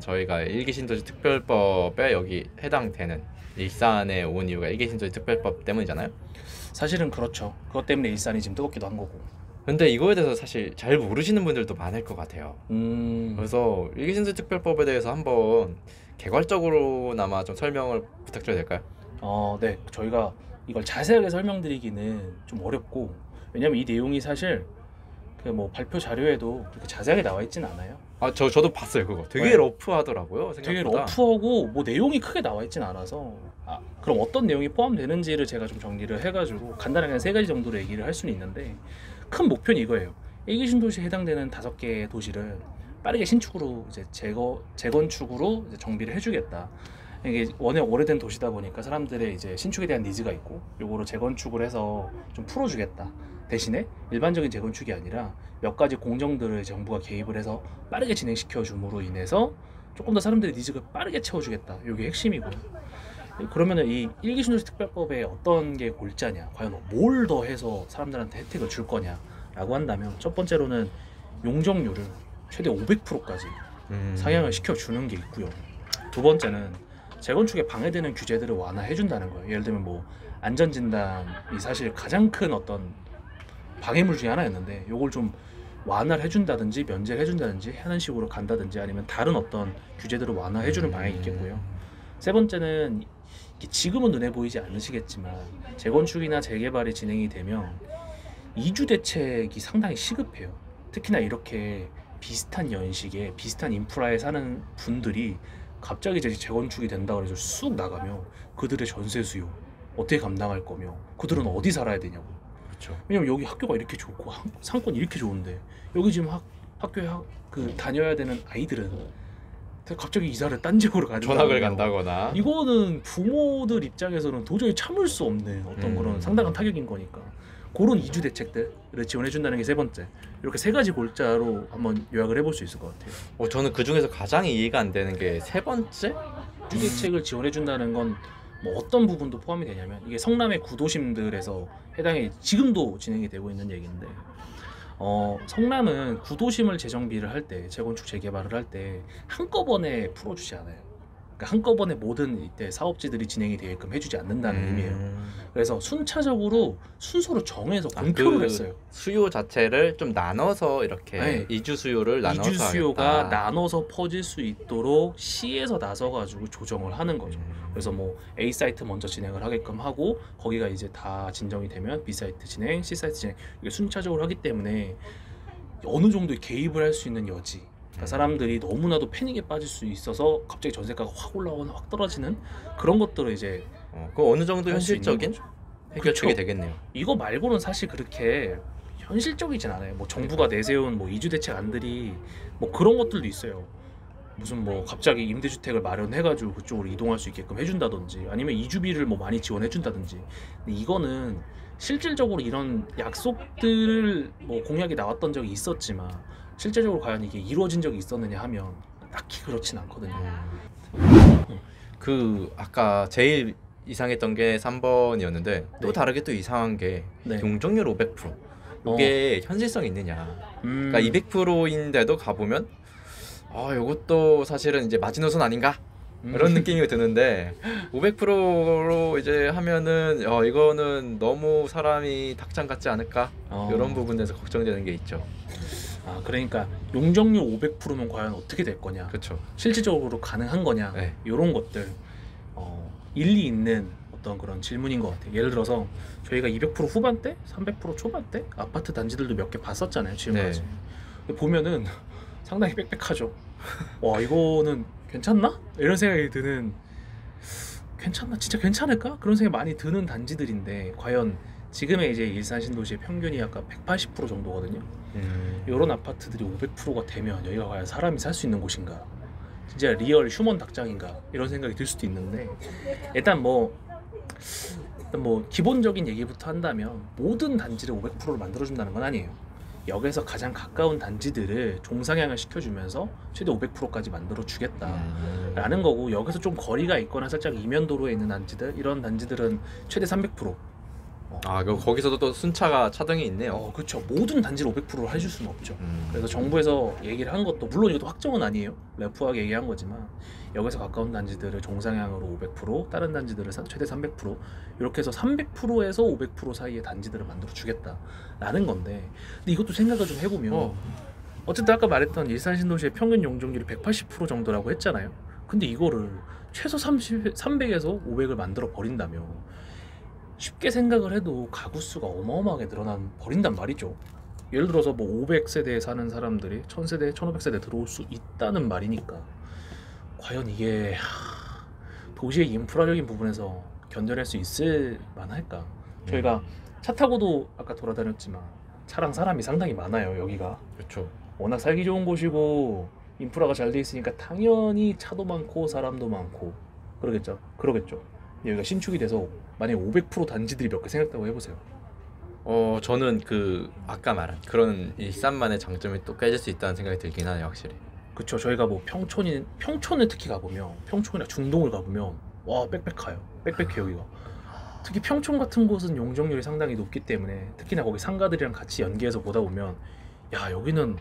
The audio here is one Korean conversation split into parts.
저희가 일기 신도시 특별법에 여기 해당되는 일산에 온 이유가 일기 신도시 특별법 때문이잖아요. 사실은 그렇죠. 그것 때문에 일산이 지금 뜨겁기도 한 거고. 근데 이거에 대해서 사실 잘 모르시는 분들도 많을 것 같아요. 음, 그래서 일기 신도시 특별법에 대해서 한번 개괄적으로나마 좀 설명을 부탁드려도 될까요? 네. 저희가 이걸 자세하게 설명드리기는 좀 어렵고, 왜냐면 이 내용이 사실 그 뭐 발표 자료에도 그렇게 자세하게 나와 있진 않아요. 저도 봤어요. 그거 되게 네. 러프하더라고요. 되게 생각보다. 러프하고 뭐 내용이 크게 나와 있진 않아서, 그럼 어떤 내용이 포함되는지를 제가 좀 정리를 해가지고 간단하게 한 3가지 정도로 얘기를 할 수는 있는데, 큰 목표는 이거예요. 일기 신도시에 해당되는 5개 도시를 빠르게 신축으로 이제 재건축으로 이제 정비를 해주겠다. 이게 워낙 오래된 도시다 보니까 사람들의 이제 신축에 대한 니즈가 있고, 요거를 재건축을 해서 좀 풀어주겠다. 대신에 일반적인 재건축이 아니라 몇 가지 공정들을 정부가 개입을 해서 빠르게 진행시켜 줌으로 인해서 조금 더 사람들의 니즈가 빠르게 채워주겠다. 이게 핵심이고요. 그러면은 이 일기 신도시 특별법에 어떤 게 골자냐, 과연 뭘 더 해서 사람들한테 혜택을 줄 거냐라고 한다면, 첫 번째로는 용적률을 최대 500%까지 상향을 시켜주는 게 있고요. 두 번째는 재건축에 방해되는 규제들을 완화해준다는 거예요. 예를 들면 뭐 안전진단이 사실 가장 큰 어떤 방해물 중에 하나였는데, 요걸 좀 완화를 해준다든지 면제를 해준다든지 하는 식으로 간다든지, 아니면 다른 어떤 규제들을 완화해주는 방향이 있겠고요. 세 번째는 이게 지금은 눈에 보이지 않으시겠지만, 재건축이나 재개발이 진행이 되면 이주 대책이 상당히 시급해요. 특히나 이렇게 비슷한 연식에 비슷한 인프라에 사는 분들이 갑자기 이제 재건축이 된다 그래서 쑥 나가면 그들의 전세 수요 어떻게 감당할 거며, 그들은 어디 살아야 되냐고. 그렇죠. 왜냐면 여기 학교가 이렇게 좋고 상권이 이렇게 좋은데, 여기 지금 학교에 다녀야 되는 아이들은 갑자기 이사를 딴 지역으로 가는 전학을 간다거나. 이거는 부모들 입장에서는 도저히 참을 수 없는 어떤 그런 상당한 타격인 거니까, 그런 이주 대책들을 지원해 준다는 게 세 번째. 이렇게 3가지 골자로 한번 요약을 해볼 수 있을 것 같아요. 저는 그 중에서 가장 이해가 안 되는 게 세 번째? 이주 대책을 지원해 준다는 건 뭐 어떤 부분도 포함이 되냐면, 이게 성남의 구도심들에서 해당이 지금도 진행이 되고 있는 얘기인데, 성남은 구도심을 재정비를 할 때, 재건축 재개발을 할 때 한꺼번에 풀어주지 않아요. 그러니까 한꺼번에 모든 이때 사업지들이 진행이 되게끔 해주지 않는다는 의미예요. 그래서 순차적으로 순서로 정해서 공표를 했어요. 수요 자체를 좀 나눠서 이렇게 네. 이주 수요를 나눠서 이주 수요가 하겠다. 나눠서 퍼질 수 있도록 시에서 나서가지고 조정을 하는 거죠. 그래서 뭐 A 사이트 먼저 진행을 하게끔 하고, 거기가 이제 다 진정이 되면 B 사이트 진행, C 사이트 진행, 이게 순차적으로 하기 때문에 어느 정도의 개입을 할 수 있는 여지, 그러니까 사람들이 너무나도 패닉에 빠질 수 있어서 갑자기 전세가가 확 올라오거나 확 떨어지는 그런 것들을 이제 그 어느 정도 할 수 있는 현실적인 거죠. 해결책이 그쵸? 되겠네요. 이거 말고는 사실 그렇게 현실적이진 않아요. 뭐 정부가 내세운 뭐 이주 대책 안들이 뭐 그런 것들도 있어요. 무슨 뭐 갑자기 임대주택을 마련해가지고 그쪽으로 이동할 수 있게끔 해준다든지, 아니면 이주비를 뭐 많이 지원해준다든지. 근데 이거는 실질적으로 이런 약속들을 뭐 공약이 나왔던 적이 있었지만, 실제적으로 과연 이게 이루어진 적이 있었느냐 하면 딱히 그렇진 않거든요. 그 아까 제일 이상했던 게 3번이었는데 또 네. 다르게 또 이상한 게 네. 용적률 500%. 이게 현실성이 있느냐. 그러니까 200%인데도 가보면 이것도 사실은 이제 마지노선 아닌가? 이런 느낌이 드는데 500%로 이제 하면은 이거는 너무 사람이 닭장 같지 않을까? 이런 부분에서 걱정되는 게 있죠. 그러니까 용적률 500%면 과연 어떻게 될 거냐, 그렇죠. 실질적으로 가능한 거냐, 네. 이런 것들 일리 있는 어떤 그런 질문인 것 같아요. 예를 들어서 저희가 200% 후반대, 300% 초반대 아파트 단지들도 몇 개 봤었잖아요, 지금까지. 근데 보면은 상당히 빽빽하죠. 와, 이거는 괜찮나? 이런 생각이 드는, 괜찮나? 진짜 괜찮을까? 그런 생각이 많이 드는 단지들인데, 과연 지금의 이제 일산 신도시의 평균이 약간 180% 정도거든요. 이런 아파트들이 500%가 되면 여기가 과연 사람이 살 수 있는 곳인가? 진짜 리얼 휴먼 닭장인가? 이런 생각이 들 수도 있는데, 일단 뭐 기본적인 얘기부터 한다면, 모든 단지를 500%로 만들어준다는 건 아니에요. 역에서 가장 가까운 단지들을 종상향을 시켜주면서 최대 500%까지 만들어주겠다라는 거고, 역에서 좀 거리가 있거나 살짝 이면도로에 있는 단지들, 이런 단지들은 최대 300%, 거기서도 또 순차가 차등이 있네요. 그렇죠. 모든 단지를 500%를 해줄 수는 없죠. 그래서 정부에서 얘기를 한 것도 물론 이것도 확정은 아니에요. 레프하게 얘기한 거지만 여기서 가까운 단지들을 종상향으로 500%, 다른 단지들을 최대 300% 이렇게 해서 300%에서 500% 사이의 단지들을 만들어 주겠다라는 건데, 근데 이것도 생각을 좀 해보면 어쨌든 아까 말했던 일산 신도시의 평균 용적률이 180% 정도라고 했잖아요. 근데 이거를 최소 300에서 500을 만들어 버린다면 쉽게 생각을 해도 가구 수가 어마어마하게 버린단 말이죠. 예를 들어서 뭐 500세대에 사는 사람들이 1000세대, 1500세대 들어올 수 있다는 말이니까 과연 이게 도시의 인프라적인 부분에서 견뎌낼 수 있을 만할까? 저희가 차 타고도 아까 돌아다녔지만 차랑 사람이 상당히 많아요. 여기가 그렇죠. 워낙 살기 좋은 곳이고 인프라가 잘 돼 있으니까 당연히 차도 많고 사람도 많고 그러겠죠. 여기가 신축이 돼서 만약에 500% 단지들이 몇 개 생겼다고 해보세요. 저는 그 아까 말한 그런 일산만의 장점이 또 깨질 수 있다는 생각이 들긴 하네요, 확실히. 그쵸. 저희가 뭐 평촌을 특히 가보면, 평촌이나 중동을 가보면 와 빽빽해요. 여기가. 특히 평촌 같은 곳은 용적률이 상당히 높기 때문에 특히나 거기 상가들이랑 같이 연계해서 보다 보면 야 여기는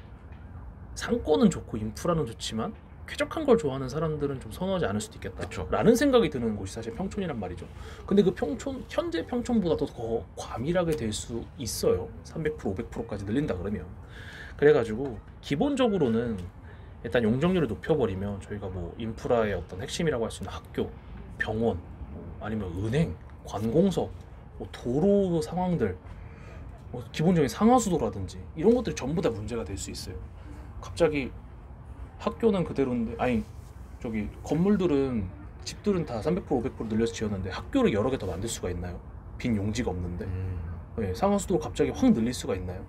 상권은 좋고 인프라는 좋지만 쾌적한 걸 좋아하는 사람들은 좀 선호하지 않을 수도 있겠다. 그쵸. 라는 생각이 드는 곳이 사실 평촌이란 말이죠. 근데 그 평촌, 현재 평촌보다도 더 과밀하게 될 수 있어요. 300%, 500%까지 늘린다 그러면. 그래가지고 기본적으로는 일단 용적률을 높여버리면 저희가 뭐 인프라의 어떤 핵심이라고 할 수 있는 학교, 병원, 아니면 은행, 관공서, 뭐 도로 상황들, 뭐 기본적인 상하수도라든지 이런 것들이 전부 다 문제가 될 수 있어요. 갑자기 학교는 그대로인데 저기 건물들은 집들은 다 300% 500% 늘려서 지었는데 학교를 여러 개 더 만들 수가 있나요? 빈 용지가 없는데 네, 상하수도를 갑자기 확 늘릴 수가 있나요?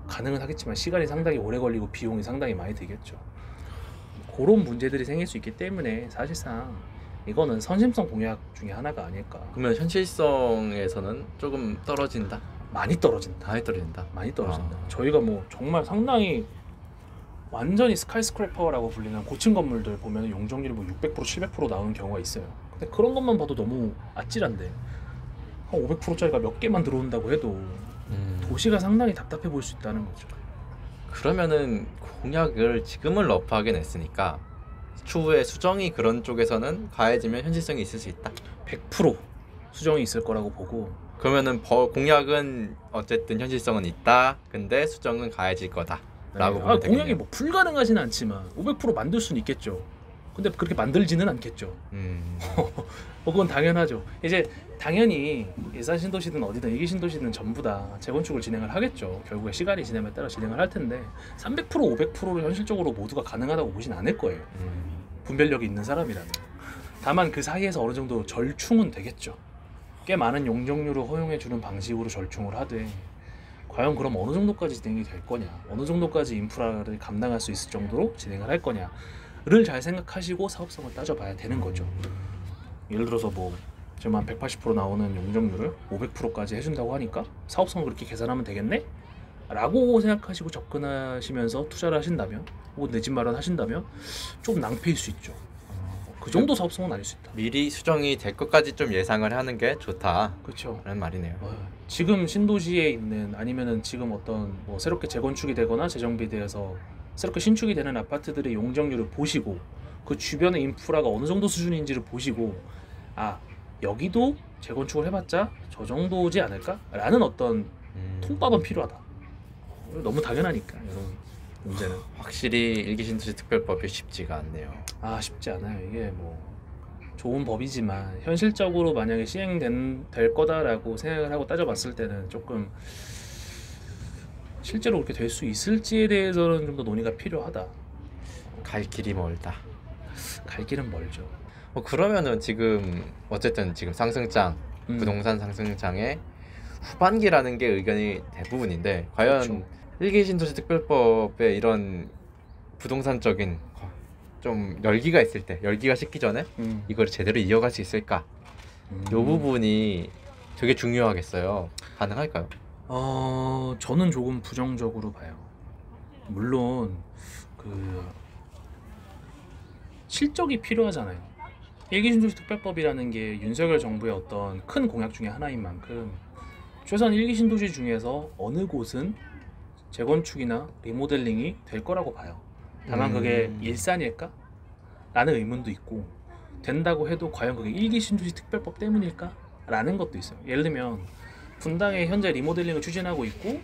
가능은 하겠지만 시간이 상당히 오래 걸리고 비용이 상당히 많이 들겠죠. 그런 문제들이 생길 수 있기 때문에 사실상 이거는 선심성 공약 중에 하나가 아닐까. 그러면 현실성에서는 조금 떨어진다? 많이 떨어진다. 많이 떨어진다. 저희가 뭐 정말 상당히 완전히 스카이스크래퍼라고 불리는 고층 건물들 보면 용적률이 뭐 600%, 700% 나오는 경우가 있어요. 근데 그런 것만 봐도 너무 아찔한데 한 500%짜리가 몇 개만 들어온다고 해도 도시가 상당히 답답해 보일 수 있다는 거죠. 그러면은 공약을 지금은 러프하게 냈으니까 추후에 수정이 그런 쪽에서는 가해지면 현실성이 있을 수 있다. 100% 수정이 있을 거라고 보고. 그러면은 공약은 어쨌든 현실성은 있다. 근데 수정은 가해질 거다. 라고 보면 되겠네요. 공약이 뭐 불가능하지는 않지만 500% 만들 수는 있겠죠. 근데 그렇게 만들지는 않겠죠. 그건 당연하죠. 이제 당연히 일산 신도시든 어디든 일기 신도시든 전부 다 재건축을 진행을 하겠죠. 결국에 시간이 지남에 따라 진행을 할 텐데 300% 500%를 현실적으로 모두가 가능하다고 보진 않을 거예요. 분별력이 있는 사람이라면. 다만 그 사이에서 어느 정도 절충은 되겠죠. 꽤 많은 용적률을 허용해주는 방식으로 절충을 하되 과연 그럼 어느 정도까지 진행이 될 거냐, 어느 정도까지 인프라를 감당할 수 있을 정도로 진행을 할 거냐를 잘 생각하시고 사업성을 따져봐야 되는 거죠. 예를 들어서 뭐 지금 한 180% 나오는 용적률을 500%까지 해준다고 하니까 사업성을 그렇게 계산하면 되겠네? 라고 생각하시고 접근하시면서 투자를 하신다면 혹은 내 집 마련하신다면 좀 낭패일 수 있죠. 그 정도 사업성은 아닐 수 있다. 미리 수정이 될 것까지 좀 예상을 하는 게 좋다. 그렇죠. 라는 말이네요. 지금 신도시에 있는 아니면은 지금 어떤 뭐 새롭게 재건축이 되거나 재정비돼서 새롭게 신축이 되는 아파트들의 용적률을 보시고 그 주변의 인프라가 어느 정도 수준인지를 보시고 여기도 재건축을 해봤자 저 정도지 않을까? 라는 어떤 통밥은 필요하다. 너무 당연하니까 이런 문제는. 확실히 일기신도시 특별법이 쉽지가 않네요. 쉽지 않아요. 이게 뭐 좋은 법이지만 현실적으로 만약에 될 거다라고 생각을 하고 따져봤을 때는 조금 실제로 그렇게 될 수 있을지에 대해서는 좀 더 논의가 필요하다. 갈 길이 멀다. 갈 길은 멀죠. 그러면은 지금 어쨌든 지금 상승장, 부동산 상승장의 후반기라는 게 의견이 대부분인데 과연 그렇죠. 일기신도시 특별법에 이런 부동산적인 좀 열기가 있을 때, 열기가 식기 전에 이걸 제대로 이어갈 수 있을까? 이 부분이 되게 중요하겠어요. 가능할까요? 저는 조금 부정적으로 봐요. 물론 그 실적이 필요하잖아요. 일기신도시 특별법이라는 게 윤석열 정부의 어떤 큰 공약 중에 하나인 만큼 최소한 1기 신도시 중에서 어느 곳은 재건축이나 리모델링이 될 거라고 봐요. 다만 그게 일산일까? 라는 의문도 있고, 된다고 해도 과연 그게 1기 신도시 특별법 때문일까? 라는 것도 있어요. 예를 들면 분당에 현재 리모델링을 추진하고 있고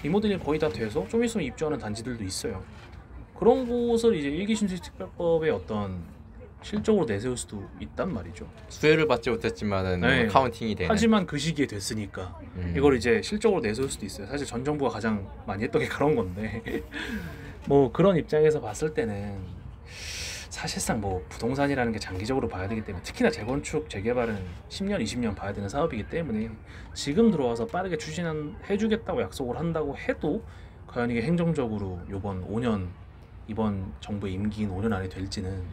리모델링 거의 다 돼서 좀 있으면 입주하는 단지들도 있어요. 그런 곳을 이제 1기 신도시 특별법의 어떤 실적으로 내세울 수도 있단 말이죠. 수혜를 받지 못했지만은 네. 카운팅이 되는. 하지만 그 시기에 됐으니까 이걸 이제 실적으로 내세울 수도 있어요. 사실 전 정부가 가장 많이 했던 게 그런 건데 뭐 그런 입장에서 봤을 때는 사실상 뭐 부동산이라는 게 장기적으로 봐야 되기 때문에, 특히나 재건축 재개발은 10년 20년 봐야 되는 사업이기 때문에 지금 들어와서 빠르게 추진해주겠다고 약속을 한다고 해도 과연 이게 행정적으로 요번 5년 이번 정부의 임기인 5년 안에 될지는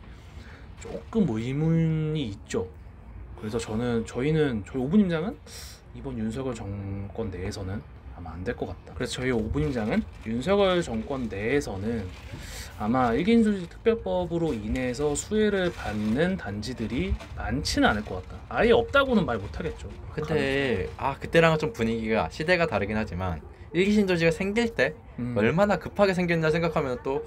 조금 의문이 있죠. 그래서 저희 오분임장은 이번 윤석열 정권 내에서는 아마 안 될 것 같다. 그래서 저희 오분임장은 윤석열 정권 내에서는 아마 1기 신도시 특별법으로 인해서 수혜를 받는 단지들이 많지는 않을 것 같다. 아예 없다고는 말 못하겠죠. 근데 그때랑은 좀 분위기가 시대가 다르긴 하지만 1기 신도시가 생길 때 얼마나 급하게 생겼나 생각하면 또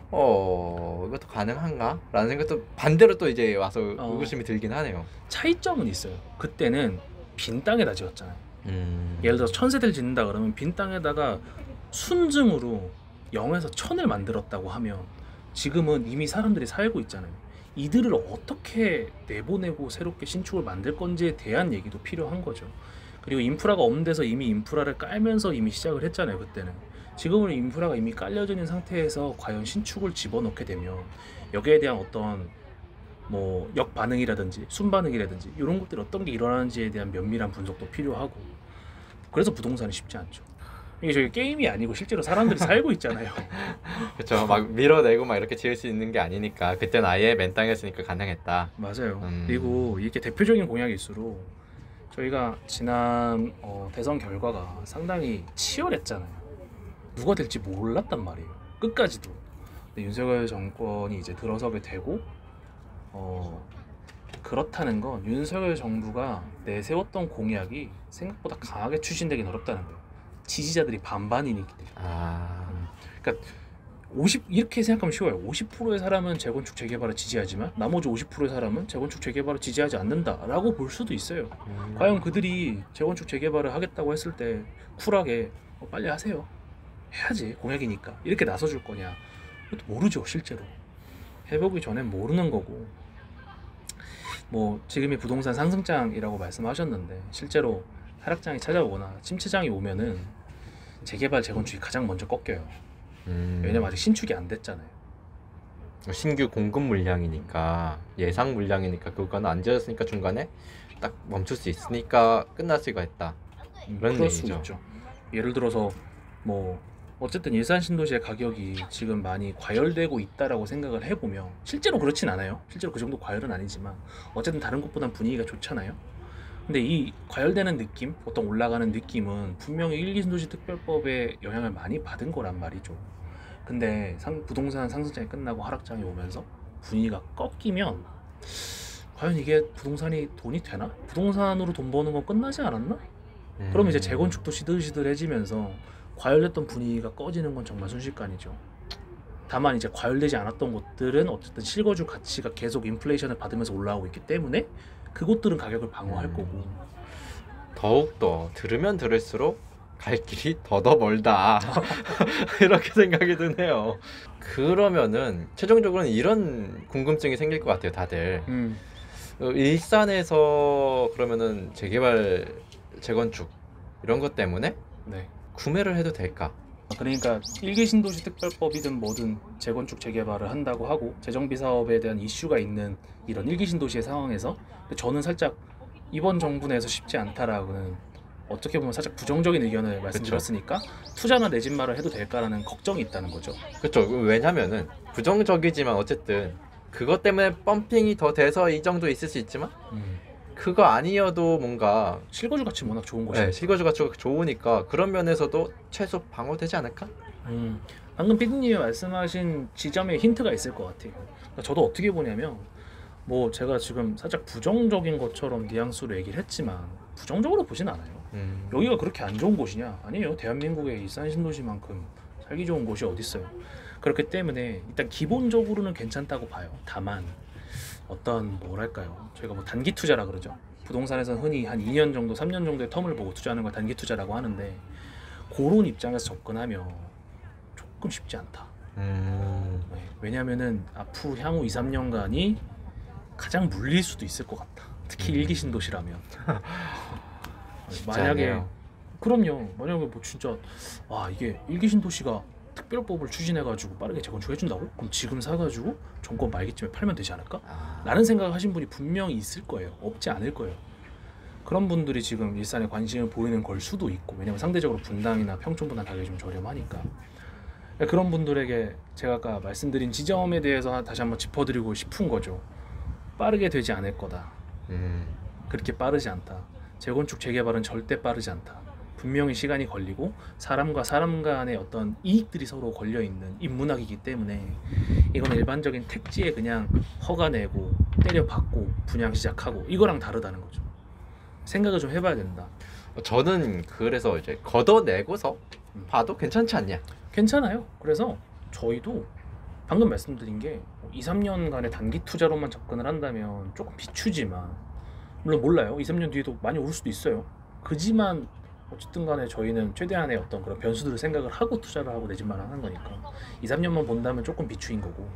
이것도 가능한가? 라는 생각도 반대로 또 이제 와서 의구심이 들긴 하네요. 차이점은 있어요. 그때는 빈 땅에다 지었잖아요. 예를 들어서 1000세대를 짓는다 그러면 빈 땅에다가 순증으로 0에서 1000을 만들었다고 하면 지금은 이미 사람들이 살고 있잖아요. 이들을 어떻게 내보내고 새롭게 신축을 만들 건지에 대한 얘기도 필요한 거죠. 그리고 인프라가 없는 데서 이미 인프라를 깔면서 이미 시작을 했잖아요. 그때는. 지금은 인프라가 이미 깔려져 있는 상태에서 과연 신축을 집어넣게 되면 여기에 대한 어떤 뭐 역반응이라든지 순반응이라든지 이런 것들이 어떤 게 일어나는지에 대한 면밀한 분석도 필요하고, 그래서 부동산이 쉽지 않죠. 이게 저희 게임이 아니고 실제로 사람들이 살고 있잖아요. 그렇죠. 막 밀어내고 막 이렇게 지을 수 있는 게 아니니까 그때는 아예 맨 땅이었으니까 가능했다. 맞아요. 그리고 이렇게 대표적인 공약일수록 저희가 지난 대선 결과가 상당히 치열했잖아요. 누가 될지 몰랐단 말이에요. 끝까지도. 근데 윤석열 정권이 이제 들어서게 되고 그렇다는 건 윤석열 정부가 내세웠던 공약이 생각보다 강하게 추진되긴 어렵다는 거예요. 지지자들이 반반이기 때문에. 그러니까 이렇게 생각하면 쉬워요. 50%의 사람은 재건축 재개발을 지지하지만 나머지 50%의 사람은 재건축 재개발을 지지하지 않는다라고 볼 수도 있어요. 과연 그들이 재건축 재개발을 하겠다고 했을 때 쿨하게 빨리 하세요, 해야지 공약이니까 이렇게 나서줄 거냐, 그것도 모르죠. 실제로 해보기 전엔 모르는 거고, 뭐 지금이 부동산 상승장이라고 말씀하셨는데 실제로 하락장이 찾아오거나 침체장이 오면은 재개발 재건축이 가장 먼저 꺾여요. 왜냐면 아직 신축이 안 됐잖아요. 신규 공급 물량이니까, 예상 물량이니까 그거는 안 지어졌으니까 중간에 딱 멈출 수 있으니까 끝날 수가 있다. 그런 그럴 수 얘기죠. 있죠. 예를 들어서 뭐 어쨌든 일산 신도시의 가격이 지금 많이 과열되고 있다라고 생각을 해보면 실제로 그렇진 않아요. 실제로 그 정도 과열은 아니지만 어쨌든 다른 곳보단 분위기가 좋잖아요. 근데 이 과열되는 느낌, 어떤 올라가는 느낌은 분명히 1기 신도시 특별법의 영향을 많이 받은 거란 말이죠. 근데 부동산 상승장이 끝나고 하락장이 오면서 분위기가 꺾이면 과연 이게 부동산이 돈이 되나? 부동산으로 돈 버는 건 끝나지 않았나? 그러면 이제 재건축도 시들시들해지면서 과열됐던 분위기가 꺼지는 건 정말 순식간이죠. 다만 이제 과열되지 않았던 곳들은 어쨌든 실거주 가치가 계속 인플레이션을 받으면서 올라오고 있기 때문에 그곳들은 가격을 방어할 거고. 더욱더 들으면 들을수록 갈 길이 더더 멀다. 이렇게 생각이 드네요. 그러면은 최종적으로는 이런 궁금증이 생길 것 같아요, 다들. 일산에서 그러면은 재개발, 재건축 이런 것 때문에 네. 구매를 해도 될까? 그러니까 1기 신도시 특별법이든 뭐든 재건축 재개발을 한다고 하고 재정비 사업에 대한 이슈가 있는 이런 1기 신도시의 상황에서 저는 살짝 이번 정부 내에서 쉽지 않다라고는, 어떻게 보면 살짝 부정적인 의견을 말씀드렸으니까 투자나 내 집 마련 해도 될까라는 걱정이 있다는 거죠. 그렇죠. 왜냐면은 부정적이지만 어쨌든 그것 때문에 펌핑이 더 돼서 이 정도 있을 수 있지만 그거 아니어도 뭔가 실거주 가치 워낙 좋은 곳이죠. 네, 실거주 가치가 좋으니까 그런 면에서도 최소 방어되지 않을까? 방금 PD님이 말씀하신 지점에 힌트가 있을 것 같아요. 그러니까 저도 어떻게 보냐면 뭐 제가 지금 살짝 부정적인 것처럼 뉘앙스로 얘기를 했지만 부정적으로 보진 않아요. 여기가 그렇게 안 좋은 곳이냐? 아니에요. 대한민국의 일산 신도시만큼 살기 좋은 곳이 어디 있어요. 그렇기 때문에 일단 기본적으로는 괜찮다고 봐요. 다만 어떤 뭐랄까요? 저희가 뭐 단기 투자라 그러죠. 부동산에서는 흔히 한 2년 정도, 3년 정도의 텀을 보고 투자하는 걸 단기 투자라고 하는데 그런 입장에서 접근하면 조금 쉽지 않다. 네, 왜냐면은 앞으로 향후 2, 3년간이 가장 물릴 수도 있을 것 같다. 특히 일기 신도시라면. 만약에 않네요. 그럼요. 만약에 뭐 진짜 와 이게 일기 신도시가 특별법을 추진해가지고 빠르게 재건축해준다고? 그럼 지금 사가지고 정권 말기쯤에 팔면 되지 않을까? 라는 생각을 하신 분이 분명히 있을 거예요. 없지 않을 거예요. 그런 분들이 지금 일산에 관심을 보이는 걸 수도 있고, 왜냐면 상대적으로 분당이나 평촌보다 가격이 좀 저렴하니까. 그런 분들에게 제가 아까 말씀드린 지점에 대해서 다시 한번 짚어드리고 싶은 거죠. 빠르게 되지 않을 거다. 그렇게 빠르지 않다. 재건축 재개발은 절대 빠르지 않다. 분명히 시간이 걸리고 사람과 사람 간의 어떤 이익들이 서로 걸려있는 인문학이기 때문에 이건 일반적인 택지에 그냥 허가 내고 때려박고 분양 시작하고 이거랑 다르다는 거죠. 생각을 좀 해봐야 된다. 저는 그래서 이제 걷어내고서 봐도 괜찮지 않냐. 괜찮아요. 그래서 저희도 방금 말씀드린 게 2, 3년간의 단기 투자로만 접근을 한다면 조금 비추지만, 물론 몰라요. 2, 3년 뒤에도 많이 오를 수도 있어요. 그지만 어쨌든 간에 저희는 최대한의 어떤 그런 변수들을 생각을 하고 투자를 하고 내 집만 하는 거니까 2, 3년만 본다면 조금 비추인 거고,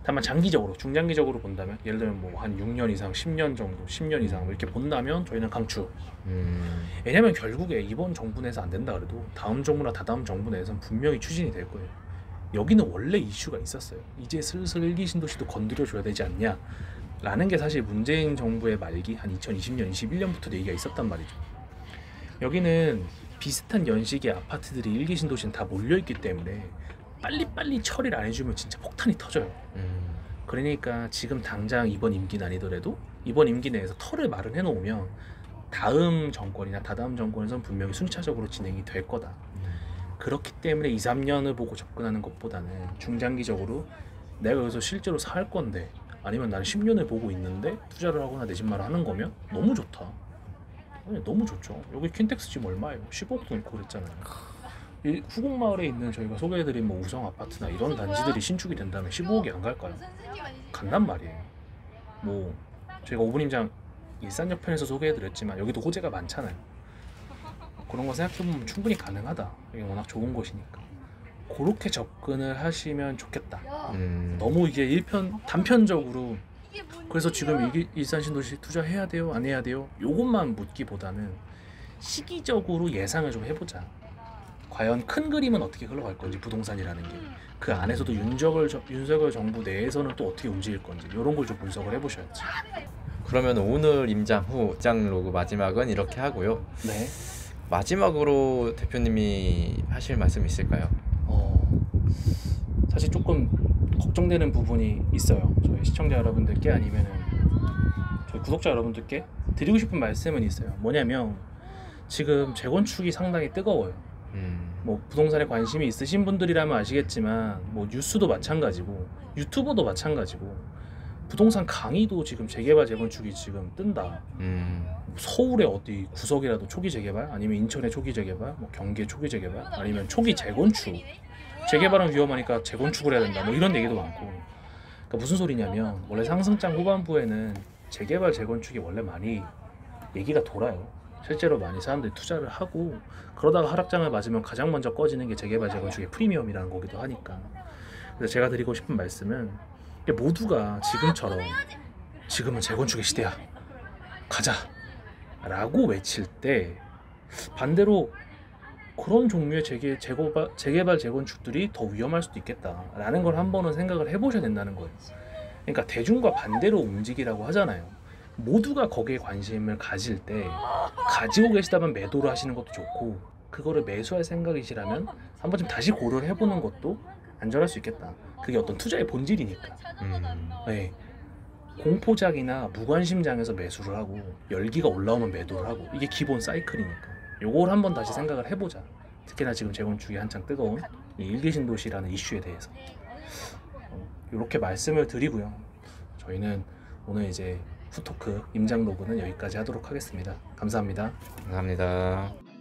다만 장기적으로, 중장기적으로 본다면 예를 들면 뭐 한 6년 이상, 10년 정도, 10년 이상 뭐 이렇게 본다면 저희는 강추. 왜냐면 결국에 이번 정부 내에서 안 된다 그래도 다음 정부나 다다음 정부 내에서는 분명히 추진이 될 거예요. 여기는 원래 이슈가 있었어요. 이제 슬슬 일기 신도시도 건드려줘야 되지 않냐 라는 게 사실 문재인 정부의 말기 한 2020년, 21년부터 얘기가 있었단 말이죠. 여기는 비슷한 연식의 아파트들이 일기 신도시는 다 몰려있기 때문에 빨리빨리 처리를 안 해주면 진짜 폭탄이 터져요. 그러니까 지금 당장 이번 임기는 아니더라도 이번 임기 내에서 털을 마련해 놓으면 다음 정권이나 다다음 정권에선 분명히 순차적으로 진행이 될 거다. 그렇기 때문에 2, 3년을 보고 접근하는 것보다는 중장기적으로 내가 여기서 실제로 살 건데, 아니면 나는 10년을 보고 있는데 투자를 하거나 내 집마를 하는 거면 너무 좋다. 아니, 너무 좋죠. 여기 킨텍스 지금 얼마예요? 15억도 넘고 그랬잖아요. 이 후곡마을에 있는 저희가 소개해드린 뭐 우성 아파트나 이런 단지들이 신축이 된다면 15억이 안 갈까요? 간단 말이에요. 뭐 저희가 오분임장 일산역 편에서 소개해드렸지만 여기도 호재가 많잖아요. 그런 거 생각해보면 충분히 가능하다. 이게 워낙 좋은 곳이니까. 그렇게 접근을 하시면 좋겠다. 너무 이게 단편적으로 그래서 지금 일산 신도시 투자해야 돼요? 안 해야 돼요? 요것만 묻기보다는 시기적으로 예상을 좀 해보자. 과연 큰 그림은 어떻게 흘러갈 건지, 부동산이라는 게 그 안에서도 윤석열 정부 내에서는 또 어떻게 움직일 건지 이런 걸 좀 분석을 해보셔야지. 그러면 오늘 임장 후 장 로그 마지막은 이렇게 하고요. 네. 마지막으로 대표님이 하실 말씀 있을까요? 사실 조금 걱정되는 부분이 있어요. 저희 시청자 여러분들께 아니면은 저희 구독자 여러분들께 드리고 싶은 말씀은 있어요. 뭐냐면 지금 재건축이 상당히 뜨거워요. 뭐 부동산에 관심이 있으신 분들이라면 아시겠지만 뭐 뉴스도 마찬가지고 유튜버도 마찬가지고 부동산 강의도 지금 재개발 재건축이 지금 뜬다. 서울의 어디 구석이라도 초기 재개발, 아니면 인천의 초기 재개발, 뭐 경기의 초기 재개발, 아니면 초기 재건축. 재개발은 위험하니까 재건축을 해야 된다. 뭐 이런 얘기도 많고. 그러니까 무슨 소리냐면 원래 상승장 후반부에는 재개발 재건축이 원래 많이 얘기가 돌아요. 실제로 많이 사람들이 투자를 하고, 그러다가 하락장을 맞으면 가장 먼저 꺼지는 게 재개발 재건축의 프리미엄이라는 거기도 하니까. 그래서 제가 드리고 싶은 말씀은 모두가 지금처럼 지금은 재건축의 시대야, 가자 라고 외칠 때 반대로 그런 종류의 재개발 재건축들이 더 위험할 수도 있겠다라는 걸 한 번은 생각을 해보셔야 된다는 거예요. 그러니까 대중과 반대로 움직이라고 하잖아요. 모두가 거기에 관심을 가질 때 가지고 계시다면 매도를 하시는 것도 좋고, 그거를 매수할 생각이시라면 한 번쯤 다시 고려를 해보는 것도 안전할 수 있겠다. 그게 어떤 투자의 본질이니까. 네. 공포작이나 무관심장에서 매수를 하고 열기가 올라오면 매도를 하고, 이게 기본 사이클이니까 요걸 한번 다시 생각을 해보자. 특히나 지금 재건축이 한창 뜨거운 이 일기 신도시라는 이슈에 대해서 이렇게 말씀을 드리고요. 저희는 오늘 이제 후토크 임장 로그는 여기까지 하도록 하겠습니다. 감사합니다. 감사합니다.